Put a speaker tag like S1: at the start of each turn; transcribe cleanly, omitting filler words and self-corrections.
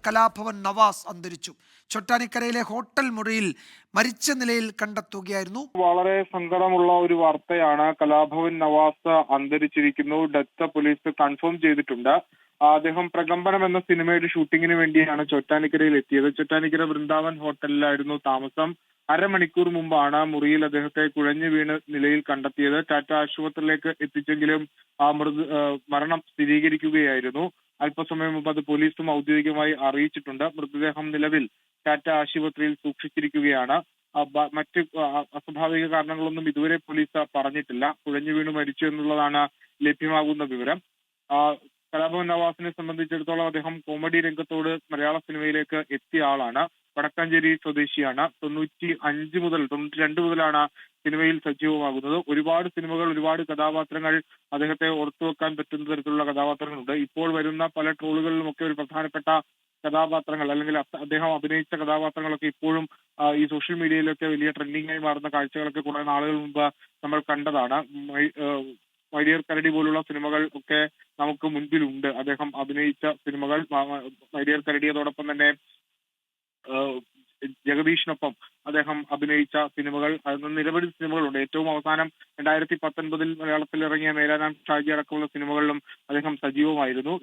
S1: കലാഭവൻ നവാസ് അന്തരിച്ചു. ചൊട്ടാനിക്കരയിലെ ഹോട്ടൽ മുറിയിൽ മരിച്ച നിലയിൽ കണ്ടെത്തുകയായിരുന്നു.
S2: വളരെ സങ്കടമുള്ള ഒരു വാർത്തയാണ്. കലാഭവൻ നവാസ് അന്തരിച്ചിരിക്കുന്നു. ഡെത്ത് പോലീസ് കൺഫേം ചെയ്തിട്ടുണ്ട്. അദ്ദേഹം പ്രകമ്പനം എന്ന സിനിമയുടെ ഷൂട്ടിങ്ങിന് വേണ്ടിയാണ് ചൊട്ടാനിക്കരയിൽ എത്തിയത്. ചൊട്ടാനിക്കര വൃന്ദാവൻ ഹോട്ടലിലായിരുന്നു താമസം. അരമണിക്കൂർ മുമ്പാണ് മുറിയിൽ അദ്ദേഹത്തെ കുഴഞ്ഞു വീണ് നിലയിൽ കണ്ടെത്തിയത്. ടാറ്റ ആശുപത്രിയിലേക്ക് എത്തിച്ചെങ്കിലും മരണം സ്ഥിരീകരിക്കുകയായിരുന്നു. അല്പസമയം മുമ്പ് അത് പോലീസും ഔദ്യോഗികമായി അറിയിച്ചിട്ടുണ്ട്. മൃതദേഹം നിലവിൽ ടാറ്റ ആശുപത്രിയിൽ സൂക്ഷിച്ചിരിക്കുകയാണ്. മറ്റ് അസ്വാഭാവിക കാരണങ്ങളൊന്നും ഇതുവരെ പോലീസ് പറഞ്ഞിട്ടില്ല. കുഴഞ്ഞു വീണ് മരിച്ചു എന്നുള്ളതാണ് ലഭ്യമാകുന്ന വിവരം. കലാഭവൻ നവാസിനെ സംബന്ധിച്ചിടത്തോളം അദ്ദേഹം കോമഡി രംഗത്തോട് മലയാള സിനിമയിലേക്ക് എത്തിയ ആളാണ്. വടക്കാഞ്ചേരി സ്വദേശിയാണ്. 92 മുതലാണ് സിനിമയിൽ സജീവമാകുന്നത്. ഒരുപാട് സിനിമകൾ, ഒരുപാട് കഥാപാത്രങ്ങൾ അദ്ദേഹത്തെ ഓർത്തുവെക്കാൻ പറ്റുന്ന തരത്തിലുള്ള കഥാപാത്രങ്ങളുണ്ട്. ഇപ്പോൾ വരുന്ന പല ട്രോളുകളിലുമൊക്കെ ഒരു പ്രധാനപ്പെട്ട കഥാപാത്രങ്ങൾ അല്ലെങ്കിൽ അദ്ദേഹം അഭിനയിച്ച കഥാപാത്രങ്ങളൊക്കെ ഇപ്പോഴും ഈ സോഷ്യൽ മീഡിയയിലൊക്കെ വലിയ ട്രെൻഡിംഗ് ആയി മാറുന്ന കാഴ്ചകളൊക്കെ കുറെ നാളുകൾ മുമ്പ് നമ്മൾ കണ്ടതാണ്. മൈ ഡിയർ കരടി പോലുള്ള സിനിമകൾ ഒക്കെ നമുക്ക് മുൻപിലുണ്ട്. അദ്ദേഹം അഭിനയിച്ച സിനിമകൾ മൈ ഡിയർ കരടി, അതോടൊപ്പം തന്നെ ജഗദീഷിനൊപ്പം അദ്ദേഹം അഭിനയിച്ച സിനിമകൾ, നിരവധി സിനിമകളുണ്ട്. ഏറ്റവും അവസാനം 2019 മലയാളത്തിൽ ഇറങ്ങിയ മേരാനാം ഷാജി അടക്കമുള്ള സിനിമകളിലും അദ്ദേഹം സജീവമായിരുന്നു.